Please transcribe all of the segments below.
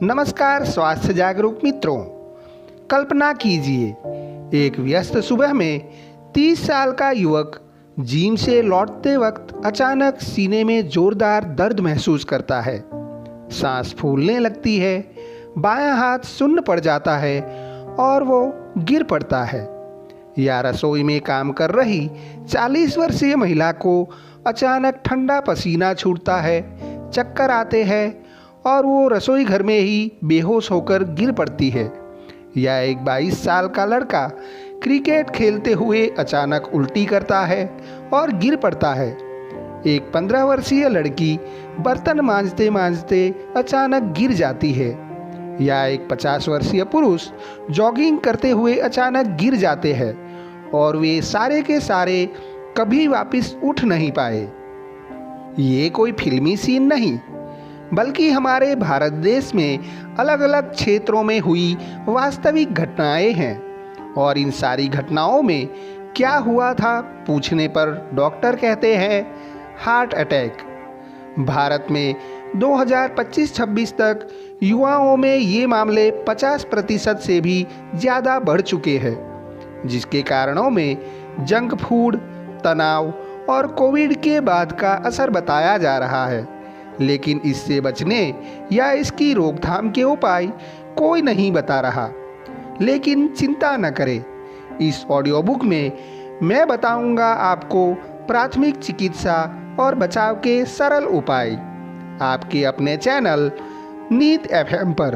नमस्कार स्वास्थ्य जागरूक मित्रों। कल्पना कीजिए, एक व्यस्त सुबह में 30 साल का युवक जिम से लौटते वक्त अचानक सीने में जोरदार दर्द महसूस करता है। सांस फूलने लगती है, बायां हाथ सुन्न पड़ जाता है और वो गिर पड़ता है। या रसोई में काम कर रही 40 वर्षीय महिला को अचानक ठंडा पसीना छूटता है, चक्कर आते हैं और वो रसोई घर में ही बेहोश होकर गिर पड़ती है। या एक 22 साल का लड़का क्रिकेट खेलते हुए अचानक उल्टी करता है और गिर पड़ता है। एक 15 वर्षीय लड़की बर्तन मांजते मांजते अचानक गिर जाती है। या एक 50 वर्षीय पुरुष जॉगिंग करते हुए अचानक गिर जाते हैं और वे सारे के सारे कभी वापस उठ नहीं पाए। ये कोई फिल्मी सीन नहीं, बल्कि हमारे भारत देश में अलग अलग क्षेत्रों में हुई वास्तविक घटनाएं हैं। और इन सारी घटनाओं में क्या हुआ था पूछने पर डॉक्टर कहते हैं हार्ट अटैक। भारत में 2025-26 तक युवाओं में ये मामले 50% से भी ज़्यादा बढ़ चुके हैं, जिसके कारणों में जंक फूड, तनाव और कोविड के बाद का असर बताया जा रहा है। लेकिन इससे बचने या इसकी रोकथाम के उपाय कोई नहीं बता रहा। लेकिन चिंता न करें, इस ऑडियो बुक में मैं बताऊंगा आपको प्राथमिक चिकित्सा और बचाव के सरल उपाय, आपके अपने चैनल नीत एफएम पर।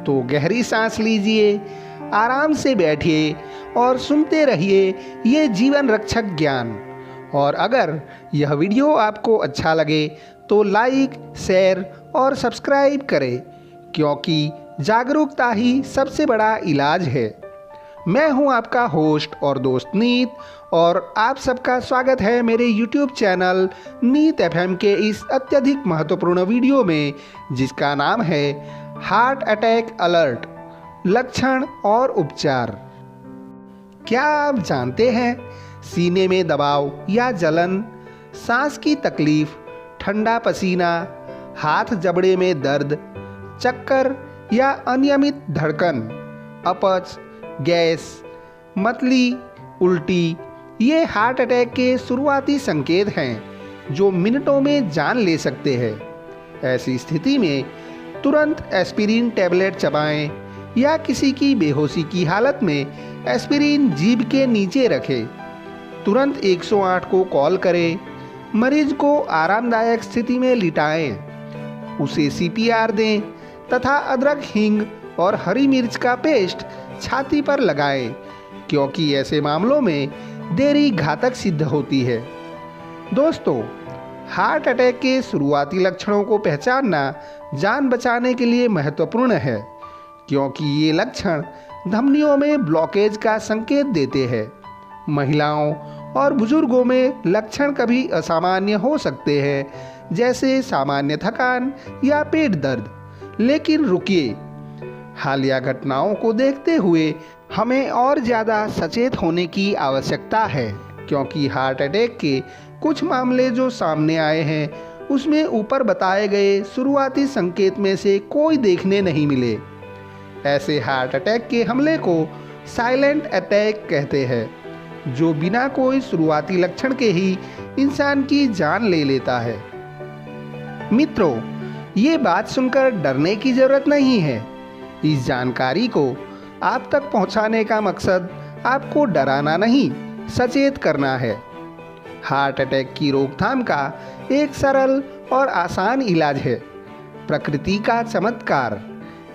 तो गहरी सांस लीजिए, आराम से बैठिए और सुनते रहिए ये जीवन रक्षक ज्ञान। और अगर यह वीडियो आपको अच्छा लगे तो लाइक, शेयर और सब्सक्राइब करें, क्योंकि जागरूकता ही सबसे बड़ा इलाज है। मैं हूं आपका होस्ट और दोस्त नीत, और आप सबका स्वागत है मेरे YouTube चैनल नीत एफएम के इस अत्यधिक महत्वपूर्ण वीडियो में, जिसका नाम है हार्ट अटैक अलर्ट, लक्षण और उपचार। क्या आप जानते हैं, सीने में दबाव या जलन, सांस की तकलीफ, ठंडा पसीना, हाथ जबड़े में दर्द, चक्कर या अनियमित धड़कन, अपच, गैस, मतली, उल्टी, ये हार्ट अटैक के शुरुआती संकेत हैं जो मिनटों में जान ले सकते हैं। ऐसी स्थिति में तुरंत एस्पिरिन टैबलेट चबाएं या किसी की बेहोशी की हालत में एस्पिरिन जीभ के नीचे रखें। तुरंत 108 को कॉल करें, मरीज को आरामदायक स्थिति में लिटाएं, उसे सीपीआर दें तथा अदरक, हींग और हरी मिर्च का पेस्ट छाती पर लगाएं, क्योंकि ऐसे मामलों में देरी घातक सिद्ध होती है। दोस्तों, हार्ट अटैक के शुरुआती लक्षणों को पहचानना जान बचाने के लिए महत्वपूर्ण है, क्योंकि ये लक्षण धमनियों में ब्लॉकेज का संकेत देते हैं। महिलाओं और बुजुर्गों में लक्षण कभी असामान्य हो सकते हैं, जैसे सामान्य थकान या पेट दर्द। लेकिन रुकिए, हालिया घटनाओं को देखते हुए हमें और ज़्यादा सचेत होने की आवश्यकता है, क्योंकि हार्ट अटैक के कुछ मामले जो सामने आए हैं, उसमें ऊपर बताए गए शुरुआती संकेत में से कोई देखने नहीं मिले। ऐसे हार्ट अटैक के हमले को साइलेंट अटैक कहते हैं, जो बिना कोई शुरुआती लक्षण के ही इंसान की जान ले लेता है। मित्रों, ये बात सुनकर डरने की जरूरत नहीं है। इस जानकारी को आप तक पहुंचाने का मकसद आपको डराना नहीं, सचेत करना है। हार्ट अटैक की रोकथाम का एक सरल और आसान इलाज है प्रकृति का चमत्कार।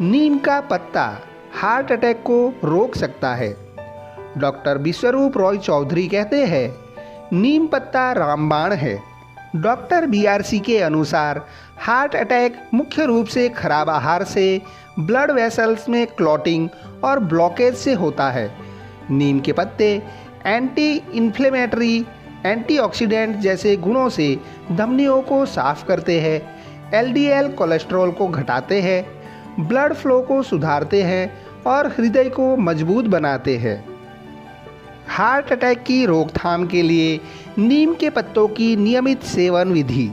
नीम का पत्ता हार्ट अटैक को रोक सकता है। डॉक्टर विश्वरूप रॉय चौधरी कहते हैं, नीम पत्ता रामबाण है। डॉक्टर BRC के अनुसार हार्ट अटैक मुख्य रूप से खराब आहार से, ब्लड वेसल्स में क्लॉटिंग और ब्लॉकेज से होता है। नीम के पत्ते एंटी इन्फ्लेमेटरी, एंटीऑक्सीडेंट जैसे गुणों से धमनियों को साफ करते हैं, LDL कोलेस्ट्रॉल को घटाते हैं, ब्लड फ्लो को सुधारते हैं और हृदय को मजबूत बनाते हैं। हार्ट अटैक की रोकथाम के लिए नीम के पत्तों की नियमित सेवन विधि।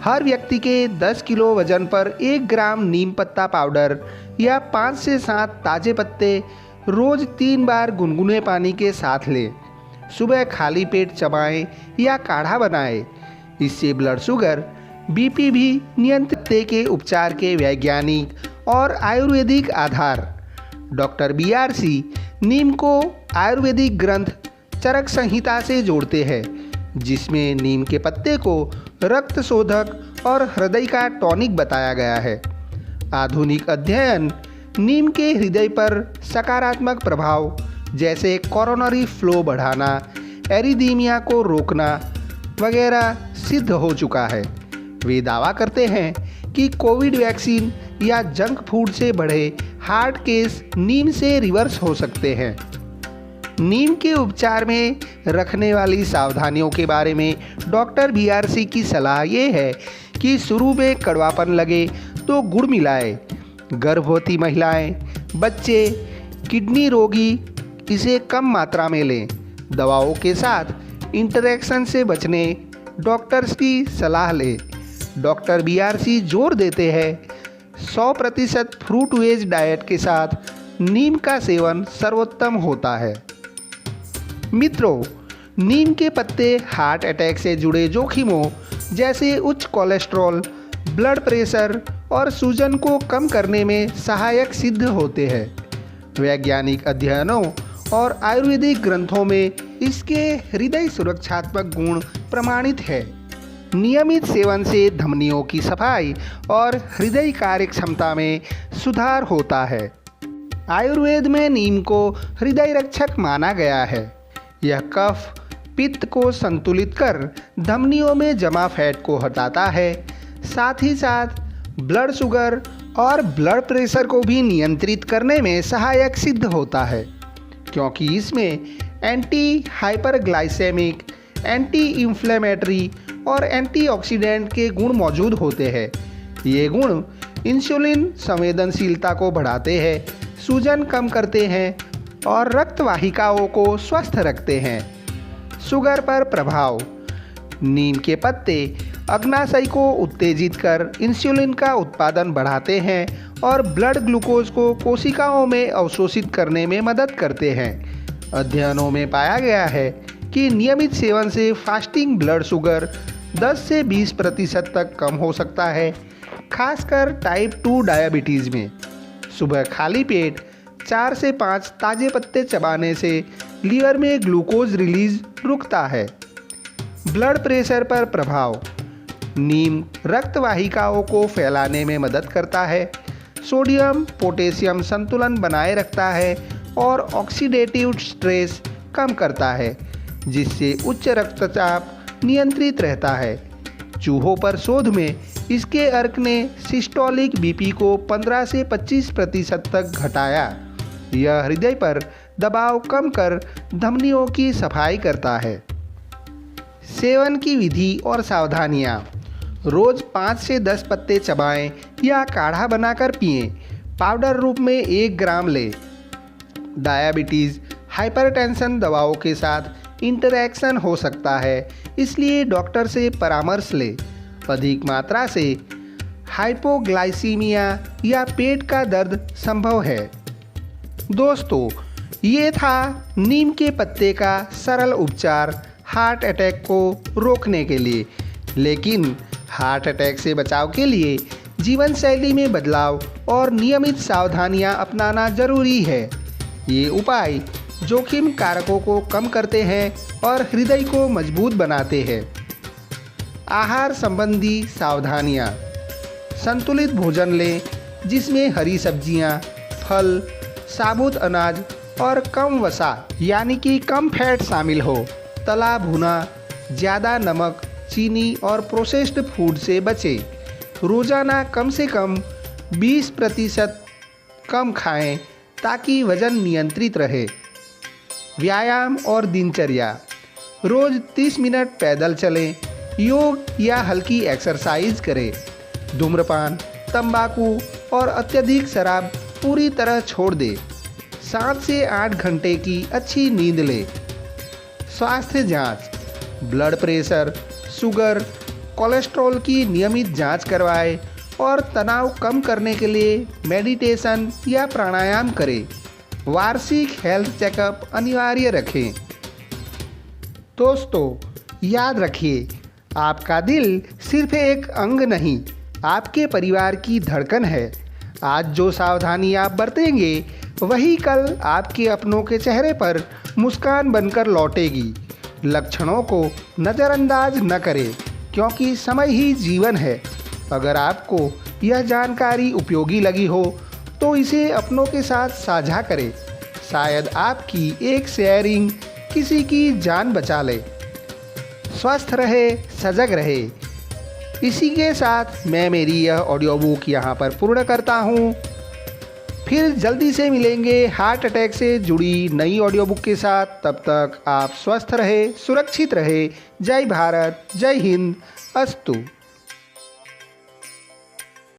हर व्यक्ति के 10 किलो वजन पर 1 ग्राम नीम पत्ता पाउडर या 5 से 7 ताजे पत्ते रोज 3 बार गुनगुने पानी के साथ लें। सुबह खाली पेट चबाएं या काढ़ा बनाएं। इससे ब्लड शुगर, बीपी भी नियंत्रित के उपचार के वैज्ञानिक और आयुर्वेदिक आधार। डॉक्टर BRC नीम को आयुर्वेदिक ग्रंथ चरक संहिता से जोड़ते हैं, जिसमें नीम के पत्ते को रक्त शोधक और हृदय का टॉनिक बताया गया है। आधुनिक अध्ययन नीम के हृदय पर सकारात्मक प्रभाव जैसे कोरोनरी फ्लो बढ़ाना, एरिदीमिया को रोकना वगैरह सिद्ध हो चुका है। वे दावा करते हैं कि कोविड वैक्सीन या जंक फूड से बढ़े हार्ट केस नीम से रिवर्स हो सकते हैं। नीम के उपचार में रखने वाली सावधानियों के बारे में डॉक्टर BRC की सलाह ये है कि शुरू में कड़वापन लगे तो गुड़ मिलाएं। गर्भवती महिलाएं, बच्चे, किडनी रोगी इसे कम मात्रा में लें। दवाओं के साथ इंटरेक्शन से बचने डॉक्टर्स की सलाह लें। डॉक्टर BRC जोर देते हैं 100% फ्रूट वेज डाइट के साथ नीम का सेवन सर्वोत्तम होता है। मित्रों, नीम के पत्ते हार्ट अटैक से जुड़े जोखिमों जैसे उच्च कोलेस्ट्रॉल, ब्लड प्रेशर और सूजन को कम करने में सहायक सिद्ध होते हैं। वैज्ञानिक अध्ययनों और आयुर्वेदिक ग्रंथों में इसके हृदय सुरक्षात्मक गुण प्रमाणित है। नियमित सेवन से धमनियों की सफाई और हृदय कार्य क्षमता में सुधार होता है। आयुर्वेद में नीम को हृदय रक्षक माना गया है। यह कफ, पित्त को संतुलित कर धमनियों में जमा फैट को हटाता है। साथ ही साथ ब्लड शुगर और ब्लड प्रेशर को भी नियंत्रित करने में सहायक सिद्ध होता है, क्योंकि इसमें एंटी हाइपरग्लाइसेमिक, एंटी इंफ्लेमेटरी और एंटीऑक्सीडेंट के गुण मौजूद होते हैं। ये गुण इंसुलिन संवेदनशीलता को बढ़ाते हैं, सूजन कम करते हैं और रक्त वाहिकाओं को स्वस्थ रखते हैं। शुगर पर प्रभाव। नीम के पत्ते अग्नाशय को उत्तेजित कर इंसुलिन का उत्पादन बढ़ाते हैं और ब्लड ग्लूकोज को कोशिकाओं में अवशोषित करने में मदद करते हैं। अध्ययनों में पाया गया है कि नियमित सेवन से फास्टिंग ब्लड शुगर 10 से 20% तक कम हो सकता है, खासकर टाइप 2 डायबिटीज़ में। सुबह खाली पेट 4 से 5 ताजे पत्ते चबाने से लीवर में ग्लूकोज रिलीज रुकता है। ब्लड प्रेशर पर प्रभाव। नीम रक्त वाहिकाओं को फैलाने में मदद करता है, सोडियम पोटेशियम संतुलन बनाए रखता है और ऑक्सीडेटिव स्ट्रेस कम करता है, जिससे उच्च रक्तचाप नियंत्रित रहता है। चूहों पर शोध में इसके अर्क ने सिस्टोलिक बीपी को 15 से 25% तक घटाया। यह हृदय पर दबाव कम कर धमनियों की सफाई करता है। सेवन की विधि और सावधानियाँ। रोज 5 से 10 पत्ते चबाएं या काढ़ा बनाकर पिएं। पाउडर रूप में 1 ग्राम लें। डायबिटीज़, हाइपरटेंशन दवाओं के साथ इंटरैक्शन हो सकता है, इसलिए डॉक्टर से परामर्श लें। अधिक मात्रा से हाइपोग्लाइसीमिया या पेट का दर्द संभव है। दोस्तों, ये था नीम के पत्ते का सरल उपचार हार्ट अटैक को रोकने के लिए। लेकिन हार्ट अटैक से बचाव के लिए जीवन शैली में बदलाव और नियमित सावधानियां अपनाना जरूरी है। ये उपाय जोखिम कारकों को कम करते हैं और हृदय को मजबूत बनाते हैं। आहार संबंधी सावधानियां। संतुलित भोजन लें, जिसमें हरी सब्जियां, फल, साबुत अनाज और कम वसा यानी कि कम फैट शामिल हो। तला भुना, ज़्यादा नमक, चीनी और प्रोसेस्ड फूड से बचें। रोज़ाना कम से कम 20% कम खाएं ताकि वजन नियंत्रित रहे। व्यायाम और दिनचर्या। रोज़ 30 मिनट पैदल चलें, योग या हल्की एक्सरसाइज करें। धूम्रपान, तंबाकू और अत्यधिक शराब पूरी तरह छोड़ दें। 7 से 8 घंटे की अच्छी नींद लें। स्वास्थ्य जांच। ब्लड प्रेशर, शुगर, कोलेस्ट्रॉल की नियमित जांच करवाएं और तनाव कम करने के लिए मेडिटेशन या प्राणायाम करें। वार्षिक हेल्थ चेकअप अनिवार्य रखें। दोस्तों, याद रखिए, आपका दिल सिर्फ एक अंग नहीं, आपके परिवार की धड़कन है। आज जो सावधानी आप बरतेंगे वही कल आपके अपनों के चेहरे पर मुस्कान बनकर लौटेगी। लक्षणों को नज़रअंदाज न करें, क्योंकि समय ही जीवन है। अगर आपको यह जानकारी उपयोगी लगी हो तो इसे अपनों के साथ साझा करें। शायद आपकी एक शेयरिंग किसी की जान बचा ले। स्वस्थ रहे, सजग रहे। इसी के साथ मैं मेरी यह ऑडियो बुक यहाँ पर पूर्ण करता हूँ। फिर जल्दी से मिलेंगे हार्ट अटैक से जुड़ी नई ऑडियो बुक के साथ। तब तक आप स्वस्थ रहे, सुरक्षित रहे। जय भारत, जय हिंद, अस्तु।